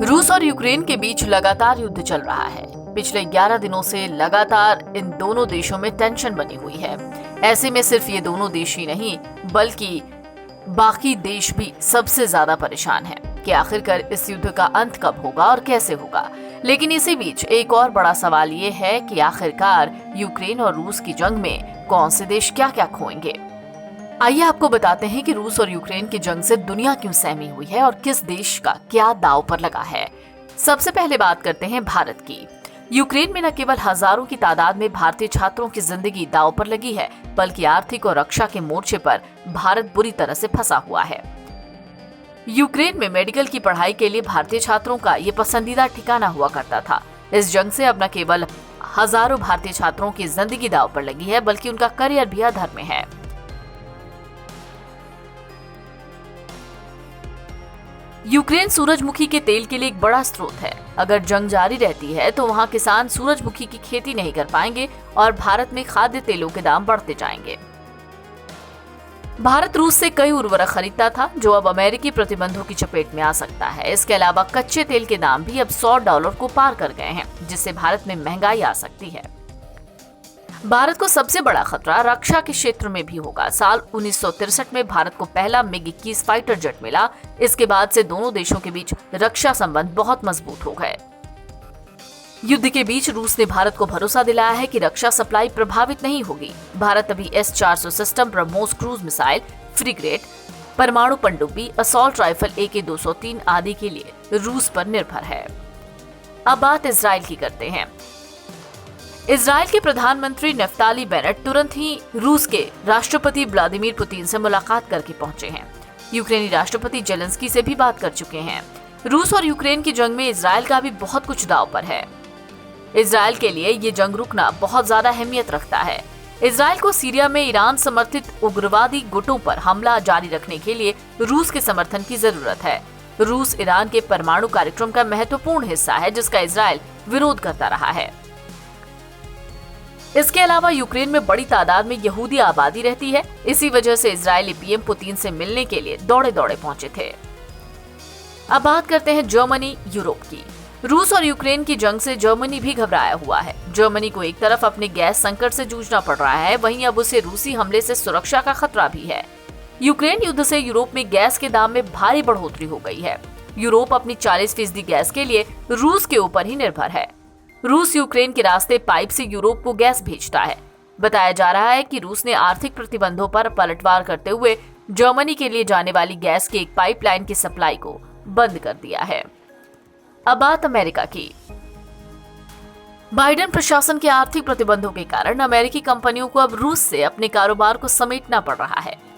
रूस और यूक्रेन के बीच लगातार युद्ध चल रहा है। पिछले 11 दिनों से लगातार इन दोनों देशों में टेंशन बनी हुई है। ऐसे में सिर्फ ये दोनों देश ही नहीं बल्कि बाकी देश भी सबसे ज्यादा परेशान हैं कि आखिरकार इस युद्ध का अंत कब होगा और कैसे होगा। लेकिन इसी बीच एक और बड़ा सवाल ये है कि आखिरकार यूक्रेन और रूस की जंग में कौन से देश क्या क्या खोएंगे। आइए आपको बताते हैं कि रूस और यूक्रेन की जंग से दुनिया क्यों सहमी हुई है और किस देश का क्या दांव पर लगा है। सबसे पहले बात करते हैं भारत की। यूक्रेन में न केवल हजारों की तादाद में भारतीय छात्रों की जिंदगी दांव पर लगी है, बल्कि आर्थिक और रक्षा के मोर्चे पर भारत बुरी तरह से फंसा हुआ है। यूक्रेन में मेडिकल की पढ़ाई के लिए भारतीय छात्रों का ये पसंदीदा ठिकाना हुआ करता था। इस जंग से अब न केवल हजारों भारतीय छात्रों की जिंदगी दांव पर लगी है, बल्कि उनका करियर भी अधर में है। यूक्रेन सूरजमुखी के तेल के लिए एक बड़ा स्रोत है। अगर जंग जारी रहती है तो वहां किसान सूरजमुखी की खेती नहीं कर पाएंगे और भारत में खाद्य तेलों के दाम बढ़ते जाएंगे। भारत रूस से कई उर्वरक खरीदता था जो अब अमेरिकी प्रतिबंधों की चपेट में आ सकता है। इसके अलावा कच्चे तेल के दाम भी अब $100 को पार कर गए हैं, जिससे भारत में महंगाई आ सकती है। भारत को सबसे बड़ा खतरा रक्षा के क्षेत्र में भी होगा। साल 1963 में भारत को पहला MiG-21 फाइटर जेट मिला। इसके बाद से दोनों देशों के बीच रक्षा संबंध बहुत मजबूत हो गए। युद्ध के बीच रूस ने भारत को भरोसा दिलाया है कि रक्षा सप्लाई प्रभावित नहीं होगी। भारत अभी S-400 system, BrahMos cruise missile, frigate, परमाणु पनडुब्बी, असॉल्ट राइफल AK-203 आदि के लिए रूस पर निर्भर है। अब बात इजराइल की करते हैं। इजराइल के प्रधानमंत्री नेफ्ताली बेनेट तुरंत ही रूस के राष्ट्रपति व्लादिमीर पुतिन से मुलाकात करके पहुंचे हैं। यूक्रेनी राष्ट्रपति जेलेंस्की से भी बात कर चुके हैं। रूस और यूक्रेन की जंग में इजराइल का भी बहुत कुछ दांव पर है। इजराइल के लिए ये जंग रुकना बहुत ज्यादा अहमियत रखता है। इजराइल को सीरिया में ईरान समर्थित उग्रवादी गुटों पर हमला जारी रखने के लिए रूस के समर्थन की जरूरत है। रूस ईरान के परमाणु कार्यक्रम का महत्वपूर्ण हिस्सा है, जिसका इजराइल विरोध करता रहा है। इसके अलावा यूक्रेन में बड़ी तादाद में यहूदी आबादी रहती है। इसी वजह से इजरायली पीएम पुतिन से मिलने के लिए दौड़े दौड़े पहुंचे थे। अब बात करते हैं जर्मनी, यूरोप की। रूस और यूक्रेन की जंग से जर्मनी भी घबराया हुआ है। जर्मनी को एक तरफ अपने गैस संकट से जूझना पड़ रहा है, वहीं अब उसे रूसी हमले से सुरक्षा का खतरा भी है। यूक्रेन युद्ध से यूरोप में गैस के दाम में भारी बढ़ोतरी हो गई है। यूरोप अपनी 40% गैस के लिए रूस के ऊपर ही निर्भर है। रूस यूक्रेन के रास्ते पाइप से यूरोप को गैस भेजता है। बताया जा रहा है कि रूस ने आर्थिक प्रतिबंधों पर पलटवार करते हुए जर्मनी के लिए जाने वाली गैस की एक पाइपलाइन की सप्लाई को बंद कर दिया है। अब बात अमेरिका की। बाइडेन प्रशासन के आर्थिक प्रतिबंधों के कारण अमेरिकी कंपनियों को अब रूस से अपने कारोबार को समेटना पड़ रहा है।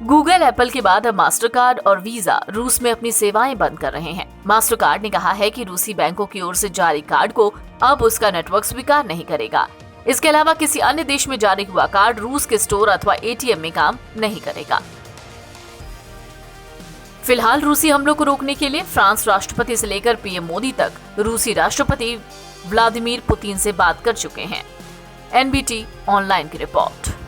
गूगल, एप्पल के बाद अब मास्टरकार्ड और वीजा रूस में अपनी सेवाएं बंद कर रहे हैं। मास्टरकार्ड ने कहा है कि रूसी बैंकों की ओर से जारी कार्ड को अब उसका नेटवर्क स्वीकार नहीं करेगा। इसके अलावा किसी अन्य देश में जारी हुआ कार्ड रूस के स्टोर अथवा ATM में काम नहीं करेगा। फिलहाल रूसी हमलों को रोकने के लिए फ्रांस राष्ट्रपति से लेकर PM मोदी तक रूसी राष्ट्रपति व्लादिमीर पुतिन से बात कर चुके हैं। NBT ऑनलाइन की रिपोर्ट।